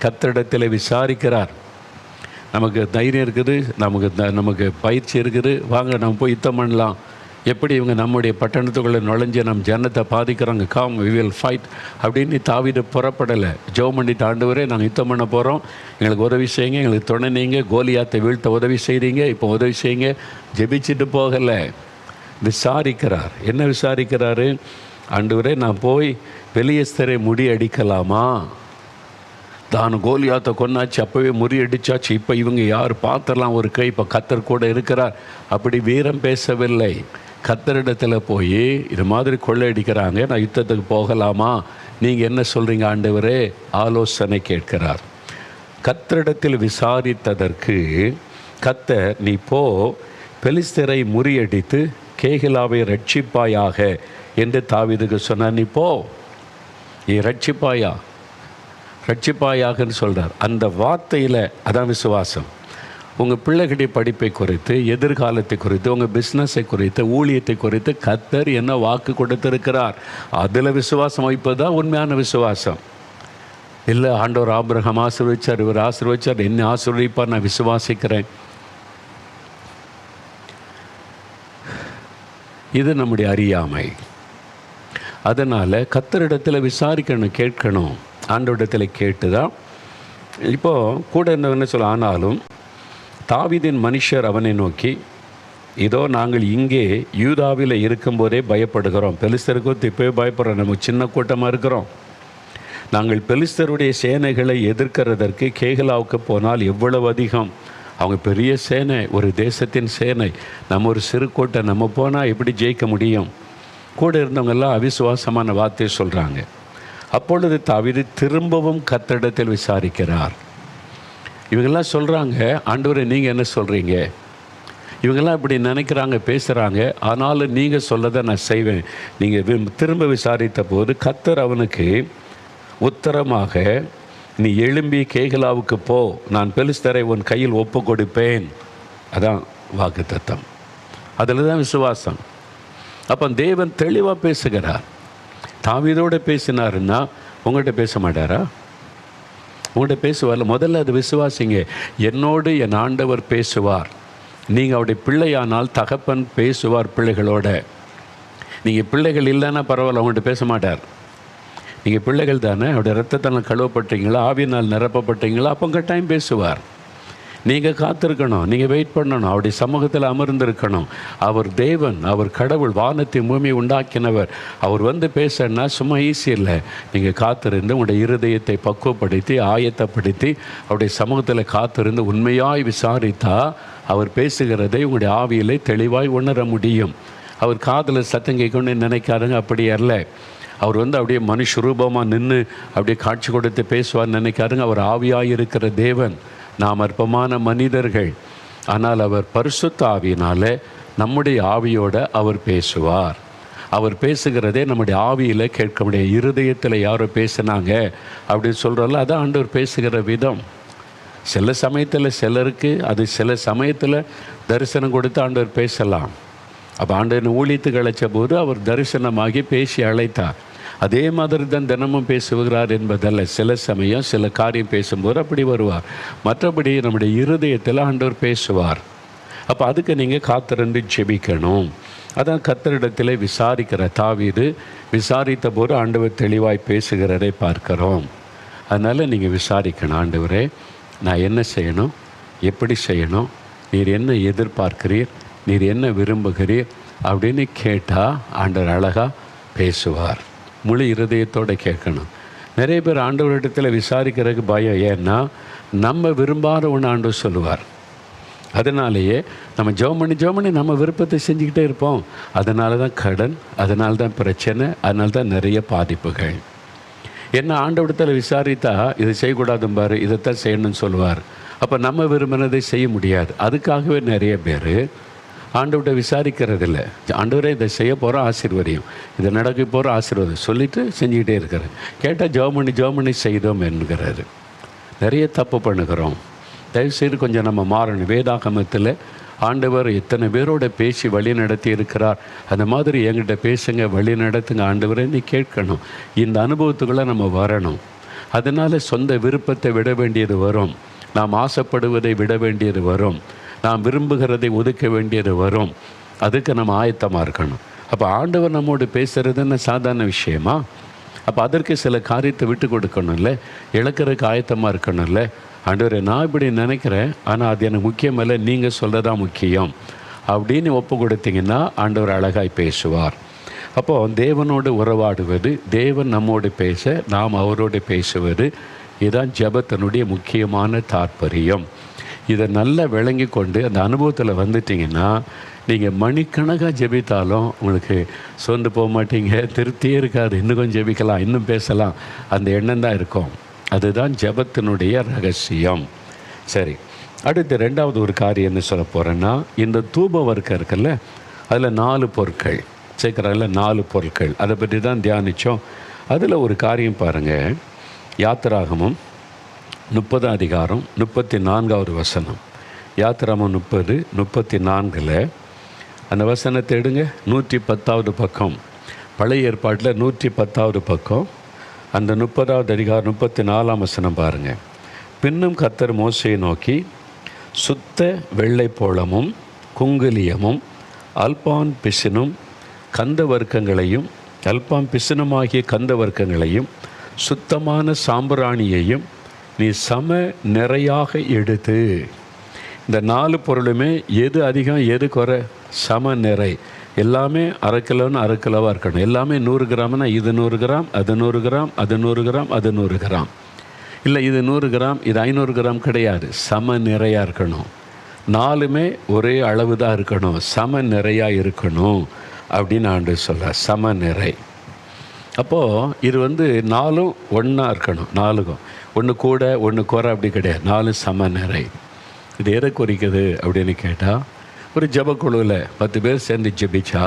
கர்த்தரிடத்தில் விசாரிக்கிறார். நமக்கு தைரியம் இருக்குது, நமக்கு பயிற்சி இருக்குது, வாங்க நம்ம போய் யுத்தம் பண்ணலாம் எப்படி இவங்க நம்முடைய பட்டணத்துக்குள்ளே நுழைஞ்சு நம்ம ஜனத்தை பாதிக்கிறாங்க, கம் வி வில் ஃபைட் அப்படின்னு தாவீது புறப்படலை. ஜெபம் பண்ணிட்டு, ஆண்டவரே நாங்கள் யுத்தம் பண்ண போகிறோம், எங்களுக்கு உதவி செய்யுங்க, எங்களுக்கு துணை நீங்க, கோலியாத்தை வீழ்த்த உதவி செய்கிறீங்க, இப்போ உதவி செய்யுங்க. ஜெபிச்சுட்டு போகலை, விசாரிக்கிறார். என்ன விசாரிக்கிறாரு? ஆண்டவரே நான் போய் பெலிஸ்தரை முறியடிக்கலாமா? தான் கோலியாத்தை கொன்னாச்சு, அப்போவே முறியடிச்சாச்சு, இப்போ இவங்க யார் பார்த்துடலாம் ஒரு கை, இப்போ கர்த்தர் கூட இருக்கிறார். அப்படி வீரம் பேசவில்லை. கர்த்தரிடத்தில் போய் இது மாதிரி கொள்ளையடிக்கிறாங்க, நான் யுத்தத்துக்கு போகலாமா, நீங்கள் என்ன சொல்கிறீங்க ஆண்டவரே? ஆலோசனை கேட்கிறார். கர்த்தரிடத்தில் விசாரித்ததற்கு கர்த்தர், நீ போ, பெலிஸ்தரை முறியடித்து கேகிலாவை ரட்சிப்பாயாக என்று தாவீதுக்கு சொன்னார். நீ போ, நீ ரட்சிப்பாயாகன்னு சொல்கிறார். அந்த வார்த்தையில் அதான் விசுவாசம். உங்கள் பிள்ளைகளுடைய படிப்பை குறித்து, எதிர்காலத்தை குறித்து, உங்கள் பிஸ்னஸை குறித்து, ஊழியத்தை குறித்து கர்த்தர் என்ன வாக்கு கொடுத்திருக்கிறார், அதில் விசுவாசம் வைப்பது தான் உண்மையான விசுவாசம். இல்லை ஆண்டவர் ஆபிரகாம் ஆசீர்வதிச்சார், இவர் ஆசீர்வதிச்சார், என்ன ஆசீர்வதிப்பார், நான் விசுவாசிக்கிறேன். இது நம்முடைய அறியாமை. அதனால் கர்த்தரிடத்தில் விசாரிக்கணும், கேட்கணும். ஆண்டவரிடத்தில் கேட்டு தான். இப்போது கூட இருந்தவன்னு சொல்ல, ஆனாலும் தாவீதின் மனுஷர் அவனை நோக்கி, இதோ நாங்கள் இங்கே யூதாவில் இருக்கும்போதே பயப்படுகிறோம், பெலிஸ்தருக்கு இப்போவே பயப்படுறோம், நம்ம சின்ன கூட்டமாக இருக்கிறோம். நாங்கள் பெலிஸ்தருடைய சேனைகளை எதிர்க்கிறதற்கு கேகிலாவுக்கு போனால் எவ்வளவு அதிகம், அவங்க பெரிய சேனை, ஒரு தேசத்தின் சேனை, நம்ம ஒரு சிறு கூட்டம், நம்ம போனால் எப்படி ஜெயிக்க முடியும்? கூட இருந்தவங்கெல்லாம் அவிசுவாசமான வார்த்தையை சொல்கிறாங்க. அப்பொழுது தாவீது திரும்பவும் கர்த்தரிடத்தில் விசாரிக்கிறார். இவங்கெல்லாம் சொல்கிறாங்க, ஆண்டவரே நீங்கள் என்ன சொல்கிறீங்க? இவங்கெல்லாம் இப்படி நினைக்கிறாங்க, பேசுகிறாங்க, ஆனாலும் நீங்கள் சொல்லதை நான் செய்வேன். நீங்கள் திரும்ப விசாரித்த போது கர்த்தர் அவனுக்கு உத்தரமாக, நீ எழும்பி கேகிலாவுக்கு போ, நான் பெலிஸ்தரை உன் கையில் ஒப்பு கொடுப்பேன். அதான் வாக்குத்தத்தம், அதில் தான் விசுவாசம். அப்போ தேவன் தெளிவாக பேசுகிறார். தாவீதோடு பேசினாருன்னா உங்கள்கிட்ட பேச மாட்டாரா? உங்கள்கிட்ட பேசுவார்ல. முதல்ல அது விசுவாசிங்க. என்னோடு என் ஆண்டவர் பேசுவார். நீங்கள் அவருடைய பிள்ளையானால் தகப்பன் பேசுவார் பிள்ளைகளோட. நீங்கள் பிள்ளைகள் இல்லைன்னா பரவாயில்ல, அவங்கள்ட்ட பேச மாட்டார். நீங்கள் பிள்ளைகள் தானே, அவருடைய ரத்தத்தால் கழுவப்பட்டீங்களா, ஆவியினால் நிரப்பப்பட்டீங்களா, அப்போ கட்டாயம் பேசுவார். நீங்கள் காத்திருக்கணும், நீங்கள் வெயிட் பண்ணணும், அவருடைய சமூகத்தில் அமர்ந்திருக்கணும். அவர் தேவன், அவர் கடவுள், வானத்தை பூமியை உண்டாக்கினவர். அவர் வந்து பேசன்னா சும்மா ஈஸி இல்லை. நீங்கள் காத்திருந்து உங்களுடைய இருதயத்தை பக்குவப்படுத்தி ஆயத்தப்படுத்தி அவருடைய சமூகத்தில் காத்திருந்து உண்மையாய் விசாரித்தா அவர் பேசுகிறதை உங்களுடைய ஆவியிலே தெளிவாய் உணர முடியும். அவர் காதில் சத்தம் கேட்கணும்னு நினைக்காருங்க, அப்படி அல்ல. அவர் வந்து அப்படியே மனுஷ ரூபமாக நின்று அப்படியே காட்சி கொடுத்து பேசுவார்னு நினைக்காருங்க. அவர் ஆவியாக இருக்கிற தேவன், நாம் அற்பமான மனிதர்கள். ஆனால் அவர் பரிசுத்த ஆவியினால் நம்முடைய ஆவியோடு அவர் பேசுவார். அவர் பேசுகிறதே நம்முடைய ஆவியில் கேட்க முடியும். இருதயத்தில் யாரோ பேசுனாங்க அப்படின்னு சொல்கிறோம்ல, அதான் ஆண்டவர் பேசுகிற விதம். சில சமயத்தில் சிலருக்கு அது சில சமயத்தில் தரிசனம் கொடுத்து ஆண்டவர் பேசலாம். அப்போ ஆண்டவர் ஊழியத்துக்கு அழைச்ச போது அவர் தரிசனமாகி பேசி அழைத்தார். அதே மாதிரி தான் தினமும் பேசுகிறார் என்பதல்ல. சில சமயம் சில காரியம் பேசும்போது அப்படி வருவார். மற்றபடி நம்முடைய இருதயத்தில் ஆண்டவர் பேசுவார். அப்போ அதுக்கு நீங்கள் காத்திருந்து ஜெபிக்கணும். அதான் கர்த்தரிடத்தில் விசாரிக்கிற தாவீது விசாரித்த போது ஆண்டவர் தெளிவாய் பேசுகிறதை பார்க்கிறோம். அதனால் நீங்கள் விசாரிக்கணும், ஆண்டவரே நான் என்ன செய்யணும், எப்படி செய்யணும், நீர் என்ன எதிர்பார்க்கிறீர், நீர் என்ன விரும்புகிறீர் அப்படின்னு கேட்டால் ஆண்டவர் அழகாக பேசுவார். முழு இருதயத்தோடு கேட்கணும். நிறைய பேர் ஆண்டவரிடத்தில் விசாரிக்கிறதுக்கு பயம். ஏன்னா நம்ம விரும்பாத ஒன்று ஆண்டவர் சொல்லுவார். அதனாலேயே நம்ம ஜெபம் பண்ணி நம்ம விருப்பத்தை செஞ்சுக்கிட்டே இருப்போம். அதனால தான் கடன், அதனால தான் பிரச்சனை, அதனால தான் நிறைய பாதிப்புகள். என்ன ஆண்டவரிடத்தில் விசாரித்தா இதை செய்யக்கூடாதும் பாரு, இதைத்தான் செய்யணும்னு சொல்லுவார். அப்போ நம்ம விரும்பினதை செய்ய முடியாது. அதுக்காகவே நிறைய பேர் ஆண்டவர்கிட்ட விசாரிக்கிறதில்ல. ஆண்டவரே இதை செய்ய போகிற ஆசீர்வதியும், இதை நடக்க போகிற ஆசீர்வாதம் சொல்லிவிட்டு செஞ்சுக்கிட்டே இருக்கிறார். கேட்டால் ஜெபம் பண்ணி செய்தோம் என்கிறாரு. நிறைய தப்பு பண்ணுகிறோம். தயவுசெய்து கொஞ்சம் நம்ம மாறணும். வேதாகமத்தில் ஆண்டவர் எத்தனை பேரோட பேசி வழி நடத்தி இருக்கிறார். அந்த மாதிரி என்கிட்ட பேசுங்க, வழி நடத்துங்க ஆண்டவரே நீ கேட்கணும். இந்த அனுபவத்துக்குள்ளே நம்ம வரணும். அதனால் சொந்த விருப்பத்தை விட வேண்டியது வரும். நாம் ஆசைப்படுவதை விட வேண்டியது வரும். நாம் விரும்புகிறதை ஒதுக்க வேண்டியது வரும். அதுக்கு நம்ம ஆயத்தமாக இருக்கணும். அப்போ ஆண்டவர் நம்மோடு பேசுகிறதுன்னு சாதாரண விஷயமா? அப்போ அதற்கு சில காரியத்தை விட்டு கொடுக்கணும்ல, இழக்கிறதுக்கு ஆயத்தமாக இருக்கணும்ல. ஆண்டவரே, நான் இப்படி நினைக்கிறேன், ஆனால் அது எனக்கு முக்கியம் இல்லை, நீங்கள் சொல்கிறதா முக்கியம் அப்படின்னு ஒப்பு கொடுத்தீங்கன்னா ஆண்டவர் அழகாய் பேசுவார். அப்போது தேவனோடு உறவாடுவது, தேவன் நம்மோடு பேச, நாம் அவரோடு பேசுவது, இதுதான் ஜெபத்தினுடைய முக்கியமான தாற்பயம். இதை நல்லா விளங்கி கொண்டு அந்த அனுபவத்தில் வந்துட்டிங்கன்னா நீங்கள் மணிக்கணக்காக ஜெபித்தாலும் உங்களுக்கு சோர்ந்து போக மாட்டீங்க, திருப்தியே இருக்காது. இன்னும் கொஞ்சம் ஜெபிக்கலாம், இன்னும் பேசலாம், அந்த எண்ணம் தான் இருக்கும். அதுதான் ஜெபத்தினுடைய ரகசியம். சரி, அடுத்து ரெண்டாவது ஒரு காரியம் என்ன சொல்ல போகிறேன்னா, இந்த தூப வர்க்கம் இருக்குல்ல, அதில் 4 பொருட்கள் சேர்க்குறாங்கல்ல, 4 பொருட்கள், அதை பற்றி தான் தியானித்தோம். அதில் ஒரு காரியம் பாருங்கள், யாத்திராகமம் 30 அதிகாரம் 34வது வசனம். யாத்திராகமம் 30:34 அந்த வசனத்தை எடுங்க. 110வது பக்கம், பழைய ஏற்பாட்டில் 110வது பக்கம், அந்த 30வது அதிகாரம் 34ஆம் வசனம் பாருங்கள். பின்னும் கர்த்தர் மோசேயை நோக்கி, சுத்த வெள்ளை போளமும் குங்குலியமும் அல்பான் பிசினும் கந்த வர்க்கங்களையும், அல்பான் பிசினுமாகிய கந்த வர்க்கங்களையும் சுத்தமான சாம்பிராணியையும் நீ சம நிறையாக எடுத்து. இந்த 4 பொருளுமே எது அதிகம் எது குறை? சம நிறை. எல்லாமே அரை கிலோன்னு அரை கிலோவாக இருக்கணும். எல்லாமே 100 கிராம்னா இது 100 கிராம், அது 100 கிராம், அது 100 கிராம், அது 100 கிராம். இல்லை இது 100 கிராம், இது 500 கிராம் கிடையாது. சம நிறையாக இருக்கணும். 4மே ஒரே அளவு தான் இருக்கணும், சம நிறையாக இருக்கணும் அப்படின்னு ஆண்டவர் சொல்கிறார். சம நிறை. அப்போது இது 4ம் ஒன்றா இருக்கணும். 4க்கும் ஒன்று கூட ஒன்று குறை அப்படி கிடையாது. 4 சம நிறை. இது எதை குறிக்குது அப்படின்னு கேட்டால், ஒரு ஜெபக்குழுவில் 10 பேர் சேர்ந்து ஜெபிச்சா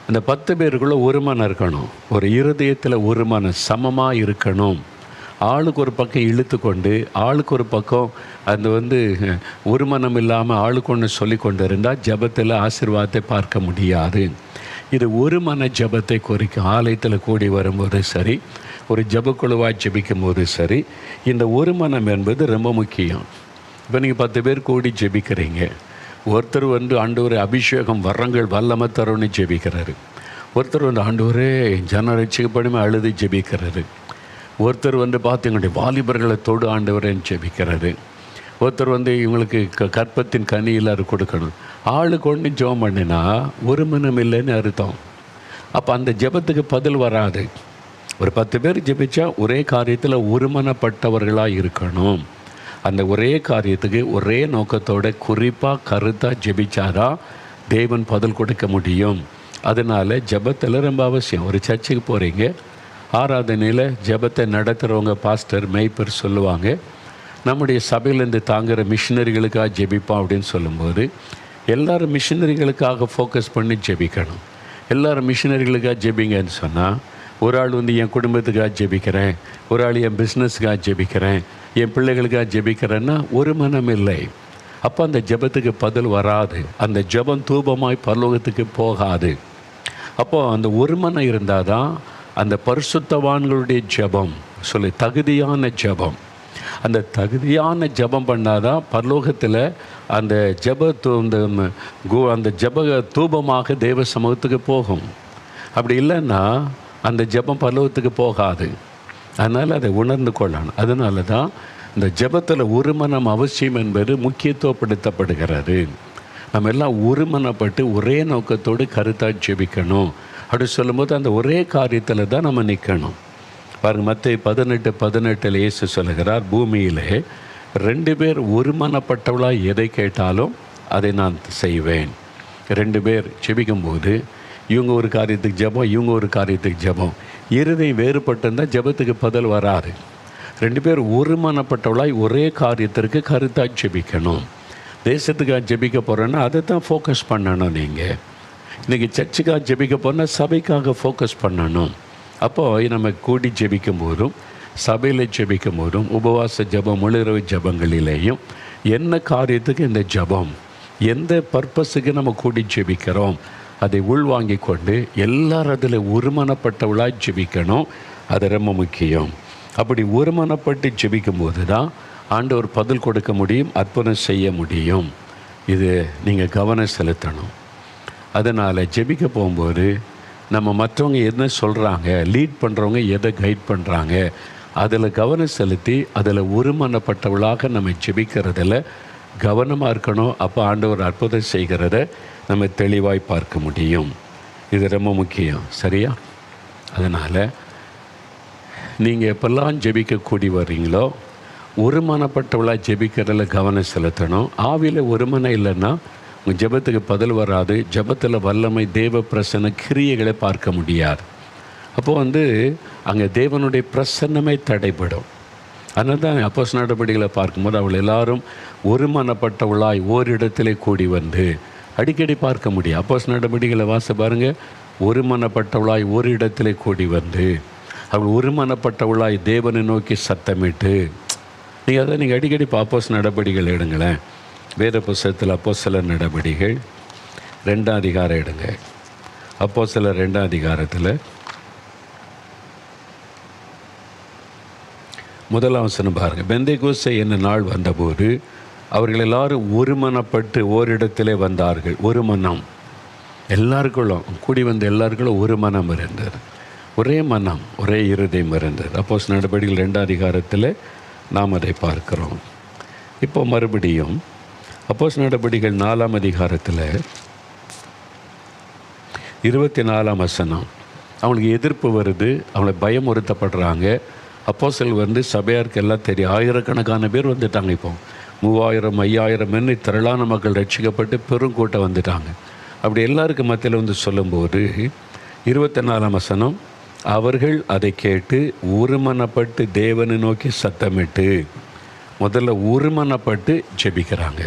அந்த 10 பேருக்குள்ளே ஒரு மனம் இருக்கணும். ஒரு இருதயத்தில் ஒரு மனம் சமமாக இருக்கணும். ஆளுக்கு ஒரு பக்கம் இழுத்து கொண்டு ஆளுக்கு ஒரு பக்கம் அந்த ஒரு மனம் இல்லாமல் ஆளுக்கு ஒன்று சொல்லி கொண்டு இருந்தால் ஜெபத்தில் ஆசீர்வாதத்தை பார்க்க முடியாது. இது ஒரு மன ஜெபத்தை குறிக்கும். ஆலயத்தில் கூடி வரும்போது சரி, ஒரு ஜெபக்குழுவாக ஜெபிக்கும் போது சரி, இந்த ஒரு மனம் என்பது ரொம்ப முக்கியம். இப்போ நீங்கள் 10 பேர் கூடி ஜெபிக்கிறீங்க. ஒருத்தர் ஆண்டவரே அபிஷேகம் வரங்கள் வல்லமை தரும்னு ஜெபிக்கிறாரு. ஒருத்தர் ஆண்டவரே ஜன ரட்சிக்கப்படுமே அழுது ஜெபிக்கிறாரு. ஒருத்தர் பார்த்தீங்கன்னா வாலிபர்களை தொடு ஆண்டவரேன்னு ஜெபிக்கிறாரு. ஒருத்தர் இவங்களுக்கு கற்பத்தின் கனி எல்லாரும் கொடுக்கணும். ஆளுக்கு ஒன்று ஜெபம் பண்ணினா ஒரு மனம் இல்லைன்னு அர்த்தம். அப்போ அந்த ஜெபத்துக்கு பதில் வராது. ஒரு 10 பேர் ஜெபிச்சா ஒரே காரியத்தில் ஒருமனப்பட்டவர்களாக இருக்கணும். அந்த ஒரே காரியத்துக்கு ஒரே நோக்கத்தோட குறிப்பாக கருத்தாக ஜெபிச்சாதான் தேவன் பதில் கொடுக்க முடியும். அதனால் ஜெபத்தில் ரொம்ப அவசியம். ஒரு சர்ச்சுக்கு போகிறீங்க, ஆராதனையில் ஜெபத்தை நடத்துகிறவங்க பாஸ்டர் மெய்ப்பர் சொல்லுவாங்க, நம்முடைய சபையிலேருந்து தாங்குகிற மிஷினரிகளுக்காக ஜெபிப்போம் அப்படின்னு சொல்லும்போது எல்லோரும் மிஷினரிகளுக்காக ஃபோக்கஸ் பண்ணி ஜெபிக்கணும். எல்லோரும் மிஷினரிகளுக்காக ஜெபிங்கன்னு சொன்னால், ஒரு ஆள் என் குடும்பத்துக்காக ஜெபிக்கிறேன், ஒரு ஆள் என் பிஸ்னஸுக்காக ஜெபிக்கிறேன், என் பிள்ளைகளுக்காக ஜெபிக்கிறேன்னா ஒரு மனம் இல்லை. அப்போ அந்த ஜெபத்துக்கு பதில் வராது. அந்த ஜெபம் தூபமாய் பரலோகத்துக்கு போகாது. அப்போது அந்த ஒரு மனம் இருந்தால் தான் அந்த பரிசுத்தவான்களுடைய ஜெபம் சொல்லி தகுதியான ஜெபம். அந்த தகுதியான ஜெபம் பண்ணாதான் பரலோகத்தில் அந்த அந்த ஜெப தூபமாக தேவ சமூகத்துக்கு போகும். அப்படி இல்லைன்னா அந்த ஜெபம் பரலோகத்துக்கு போகாது. அதனால் அதை உணர்ந்து கொள்ளணும். அதனால தான் இந்த ஜெபத்தில் ஒரு மனம் அவசியம் என்பது முக்கியத்துவப்படுத்தப்படுகிறது. நம்ம எல்லாம் ஒருமனப்பட்டு ஒரே நோக்கத்தோடு கருத்தாக ஜெபிக்கணும். அப்படி சொல்லும்போது அந்த ஒரே காரியத்தில் தான் நம்ம நிற்கணும். பாருங்கள், மத்தேயு 18:18 இயேசு சொல்லுகிறார், பூமியிலே 2 பேர் ஒருமனப்பட்டவளாக எதை கேட்டாலும் அதை நான் செய்வேன். 2 பேர் ஜெபிக்கும்போது இவங்க ஒரு காரியத்துக்கு ஜெபம், இவங்க ஒரு காரியத்துக்கு ஜெபம், இருதயம் வேறுபட்டிருந்தால் ஜெபத்துக்கு பதில் வராது. 2 பேர் ஒருமனப்பட்டவளாய் ஒரே காரியத்திற்கு கருத்தாக ஜெபிக்கணும். தேசத்துக்காக ஜெபிக்க போகிறோன்னா அதை தான் ஃபோக்கஸ் பண்ணணும். நீங்கள் இன்றைக்கி சர்ச்சுக்காக ஜெபிக்க போனால் சபைக்காக ஃபோக்கஸ் பண்ணணும். அப்போது நம்ம கூடி ஜெபிக்கும் போதும் சபையில் ஜெபிக்கும் போதும் உபவாச ஜெபம் முழுரவு ஜெபங்களிலேயும் என்ன காரியத்துக்கு இந்த ஜெபம், எந்த பர்பஸுக்கு நம்ம கூடி ஜெபிக்கிறோம் அதை உள்வாங்கி கொண்டு எல்லாரும் அதில் ஒருமனப்பட்டவளாக ஜெபிக்கணும். அது ரொம்ப முக்கியம். அப்படி ஒருமனப்பட்டு ஜெபிக்கும் போது தான் ஆண்டவர் பதில் கொடுக்க முடியும், அற்புதம் செய்ய முடியும். இது நீங்கள் கவனம் செலுத்தணும். அதனால் ஜெபிக்க போகும்போது நம்ம மற்றவங்க என்ன சொல்கிறாங்க, லீட் பண்ணுறவங்க எதை கைட் பண்ணுறாங்க, அதில் கவனம் செலுத்தி அதில் ஒருமனப்பட்டவளாக நம்ம ஜெபிக்கிறதில் கவனமாக இருக்கணும். அப்போ ஆண்டவர் அற்புதம் செய்கிறத நம்ம தெளிவாய் பார்க்க முடியும். இது ரொம்ப முக்கியம், சரியா? அதனால் நீங்கள் எப்பெல்லாம் ஜெபிக்க கூடி வர்றீங்களோ ஒருமனப்பட்டவளாக ஜெபிக்கிறதுல கவனம் செலுத்தணும். ஆவியில் ஒருமனம் இல்லைன்னா உங்கள் ஜெபத்துக்கு பதில் வராது. ஜெபத்தில் வல்லமை, தேவ பிரசன்ன கிரியைகளை பார்க்க முடியாது. அப்போது அங்கே தேவனுடைய பிரசன்னமே தடைப்படும். அதனால தான் அப்போஸ்தலர் நடபடிகளை பார்க்கும்போது அவள் எல்லாரும் ஒருமனப்பட்டவளாய் ஓரிடத்திலே கூடி வந்து அடிக்கடி பார்க்க முடியும். அப்போஸ்தலர் நடபடிகளை வாச பாருங்கள். ஒருமனப்பட்டவளாய் ஓரிடத்திலே கூடி வந்து அவள் ஒருமனப்பட்டவளாய் தேவனை நோக்கி சத்தமிட்டு. நீங்கள் அடிக்கடி அப்போஸ்தலர் நடபடிகள் எடுங்களேன். வேத புஸ்தகத்தில் அப்போஸ்தலர் நடபடிகள் 2ஆம் அதிகாரம் எடுங்க. அப்போஸ்தலர் 2ஆம் அதிகாரத்தில் 1ஆம் வசனம் பாருங்கள். பெந்தேகோஸ்தே என்னும் நாள் வந்தபோது அவர்கள் எல்லாரும் ஒருமனப்பட்டு ஓரிடத்திலே வந்தார்கள். ஒரு மனம், எல்லாருக்குள்ளும் கூடி வந்த எல்லாருக்குள்ளும் ஒரு மனம் இருந்தது. ஒரே மனம், ஒரே இருதயம் இருந்தது. அப்போஸ்தலர் நடபடிகள் 2ஆம் அதிகாரத்தில் நாம் அதை பார்க்கிறோம். இப்போ மறுபடியும் அப்போஸ்தலர் நடபடிகள் 4ஆம் அதிகாரத்தில் 24ஆம் வசனம். அவங்களுக்கு எதிர்ப்பு வருது, அவங்களை பயமுறுத்தப்படுறாங்க. அப்போஸ்தலர் சபையாருக்கு எல்லாம் தெரியும். ஆயிரக்கணக்கான பேர் வந்துட்டாங்க. இப்போ 3000 5000 திரளான மக்கள் ரட்சிக்கப்பட்டு பெருங்கூட்டம் வந்துட்டாங்க. அப்படி எல்லாருக்கும் மத்தியில் சொல்லும்போது 24ஆம் வசனம், அவர்கள் அதை கேட்டு ஒருமனப்பட்டு தேவனை நோக்கி சத்தமிட்டு. முதல்ல ஒருமனப்பட்டு ஜெபிக்கிறாங்க.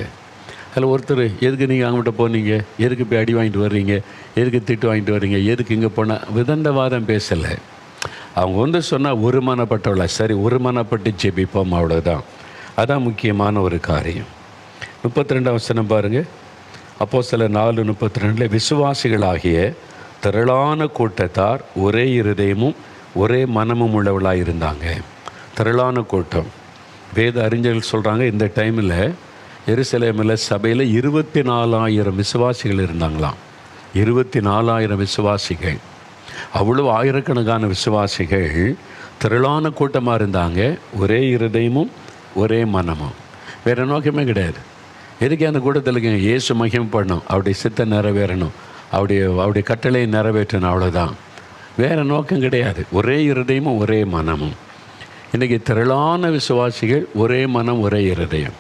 அதில் ஒருத்தர், எதுக்கு நீங்கள் அவங்ககிட்ட போனீங்க, எதுக்கு போய் அடி வாங்கிட்டு வர்றீங்க, எதுக்கு திட்டு வாங்கிட்டு வர்றீங்க, எதுக்கு இங்கே போனால் விதண்டவாதம் பேசலை. அவங்க சொன்னால் ஒருமனப்பட்டவள, சரி ஒருமனப்பட்டு ஜெபிப்போம், அவ்வளோதான். அதான் முக்கியமான ஒரு காரியம். 32ஆம் வசனம் பாருங்கள். அப்போஸ்தலர் 4:32, விசுவாசிகளாகிய திரளான கூட்டத்தார் ஒரே இருதயமும் ஒரே மனமும் உள்ளவளாக இருந்தாங்க. திரளான கூட்டம். வேத அறிஞர்கள் சொல்கிறாங்க, இந்த டைமில் எருசலேமில் சபையில் 24,000 விசுவாசிகள் இருந்தாங்களாம். 24,000 விசுவாசிகள். அவ்வளோ ஆயிரக்கணக்கான விசுவாசிகள் திரளான கூட்டமாக இருந்தாங்க. ஒரே இருதயமும் ஒரே மனமும், வேறு நோக்கமே கிடையாது. எதுக்கு அந்த கூட்டத்தில் இயேசு மகிமை பண்ணணும், அவருடைய சித்தை நிறைவேறணும், அவருடைய கட்டளையை நிறைவேற்றணும், அவ்வளோதான். வேறு நோக்கம் கிடையாது. ஒரே இருதயமும் ஒரே மனமும். இன்றைக்கி திரளான விசுவாசிகள், ஒரே மனம் ஒரே இருதயம்.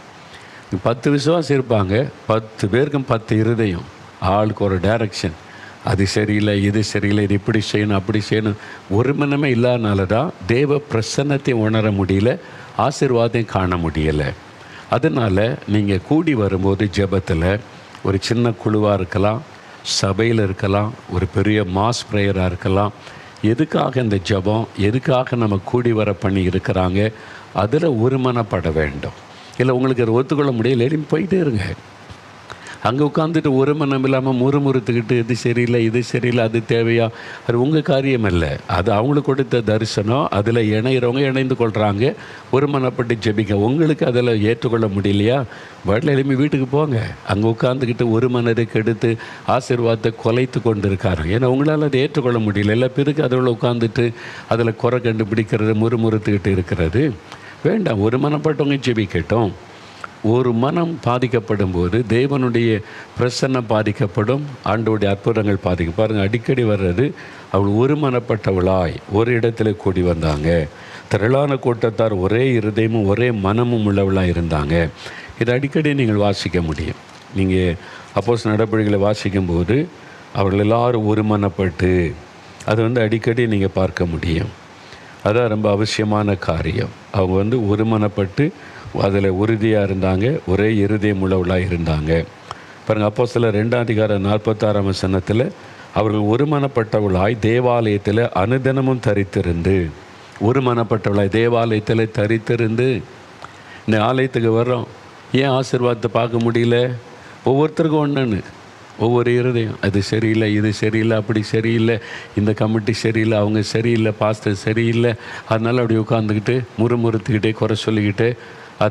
10 விசுவாசி இருப்பாங்க, 10 பேருக்கும் 10 இருதயம், ஆளுக்கு ஒரு டைரக்ஷன். அது சரியில்லை, இது சரியில்லை, இது இப்படி செய்யணும், அப்படி செய்யணும். ஒரு மனமே இல்லாதனால தான் தேவ பிரசன்னத்தை உணர முடியல, ஆசீர்வாதம் காண முடியலை. அதனால் நீங்கள் கூடி வரும்போது ஜெபத்தில் ஒரு சின்ன குழுவாக இருக்கலாம், சபையில் இருக்கலாம், ஒரு பெரிய மாஸ் ப்ரேயராக இருக்கலாம். எதுக்காக இந்த ஜெபம், எதுக்காக நம்ம கூடி வர பண்ணி இருக்கிறாங்க, அதில் ஒருமனப்பட வேண்டும். இல்லை உங்களுக்கு அதை ஒத்துக்கொள்ள முடியல, எழுப்பி போயிட்டே இருங்க. அங்கே உட்காந்துட்டு ஒரு மனம் இல்லாமல் முறுமுறுத்துக்கிட்டு இது சரியில்லை, இது சரியில்லை, அது தேவையா, அது உங்கள் காரியம் இல்லை. அது அவங்களுக்கு கொடுத்த தரிசனம். அதில் இணைகிறவங்க இணைந்து கொள்கிறாங்க. ஒரு மனப்பட்டு ஜெபிக்க. உங்களுக்கு அதில் ஏற்றுக்கொள்ள முடியலையா, வீட்டில் எழுப்பி வீட்டுக்கு போங்க. அங்கே உட்காந்துக்கிட்டு ஒரு மனதை கெடுத்து ஆசீர்வாதத்தை குலைத்து கொண்டு இருக்காரு. ஏன்னா உங்களால் அதை ஏற்றுக்கொள்ள முடியல. எல்லா பேருக்கு அதில் உட்காந்துட்டு அதில் குறை கண்டுபிடிக்கிறது, முறுமுறுத்துக்கிட்டு இருக்கிறது வேண்டாம். ஒரு மனப்பட்டவங்க ஜெபிக்கட்டும். ஒரு மனம் பாதிக்கப்படும் போது தேவனுடைய பிரசன்னம் பாதிக்கப்படும், ஆண்டவருடைய அற்புதங்கள் பாதிக்கும். பாருங்கள், அடிக்கடி வர்றது, அவள் ஒருமனப்பட்டவளாய் ஒரு இடத்துல கூடி வந்தாங்க. திரளான கூட்டத்தார் ஒரே இருதயமும் ஒரே மனமும் உள்ளவளாக இருந்தாங்க. இதை அடிக்கடி நீங்கள் வாசிக்க முடியும். நீங்கள் அப்போஸ்தலர் நடபடிகளை வாசிக்கும்போது அவர்கள் எல்லாரும் ஒருமனப்பட்டு, அது அடிக்கடி நீங்கள் பார்க்க முடியும். அதான் ரொம்ப அவசியமான காரியம். அவங்க ஒருமனப்பட்டு அதில் உறுதியாக இருந்தாங்க, ஒரே இருதயம் உள்ளவளாக இருந்தாங்க. பாருங்கள், அப்போஸ்தலர் 2ஆம் அதிகாரம் 46ஆம் வசனத்தில், அவர்கள் ஒருமனப்பட்டவளாய் தேவாலயத்தில் அனுதினமும் தரித்திருந்து. ஒருமனப்பட்டவளாய் தேவாலயத்தில் தரித்திருந்து. இந்த ஆலயத்துக்கு வர்றோம், ஏன் ஆசீர்வாதத்தை பார்க்க முடியல? ஒவ்வொருத்தருக்கும் ஒன்றுன்னு, ஒவ்வொரு இருதயம், அது சரியில்லை, இது சரியில்லை, அப்படி சரியில்லை, இந்த கமிட்டி சரியில்லை, அவங்க சரியில்லை, பாஸ்டர் சரியில்லை. அதனால் அப்படி உட்காந்துக்கிட்டு முறுமுறுத்துக்கிட்டே குறை சொல்லிக்கிட்டு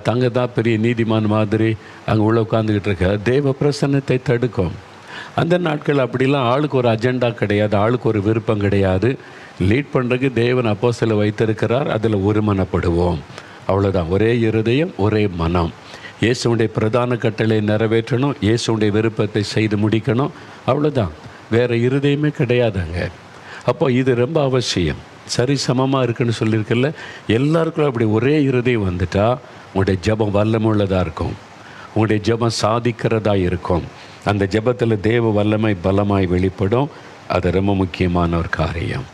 தங்க தான் பெரிய நீதிமான் மாதிரி அங்கே உள்ள உட்காந்துக்கிட்டு இருக்க. தேவ பிரசன்னத்தை தடுக்கும். அந்த நாட்கள் அப்படிலாம் ஆளுக்கு ஒரு அஜெண்டா கிடையாது, ஆளுக்கு ஒரு விருப்பம் கிடையாது. லீட் பண்ணுறதுக்கு தேவன் அப்போஸ்தலரை வைத்திருக்கிறார், அதில் ஒருமனப்படுவோம். அவ்வளோதான். ஒரே இருதயம், ஒரே மனம். இயேசுடைய பிரதான கட்டளை நிறைவேற்றணும், இயேசுடைய விருப்பத்தை செய்து முடிக்கணும், அவ்வளோதான். வேறு இருதயமே கிடையாதுங்க. அப்போ இது ரொம்ப அவசியம். சரி சமமாக இருக்குன்னு சொல்லியிருக்கல, எல்லாருக்கும் அப்படி ஒரே இருதயம் வந்துட்டா உங்களுடைய ஜெபம் வல்லமுள்ளதாக இருக்கும், உங்களுடைய ஜெபம் சாதிக்கிறதா இருக்கும். அந்த ஜெபத்தில் தேவ வல்லமை பலமாய் வெளிப்படும். அது ரொம்ப முக்கியமான ஒரு காரியம்.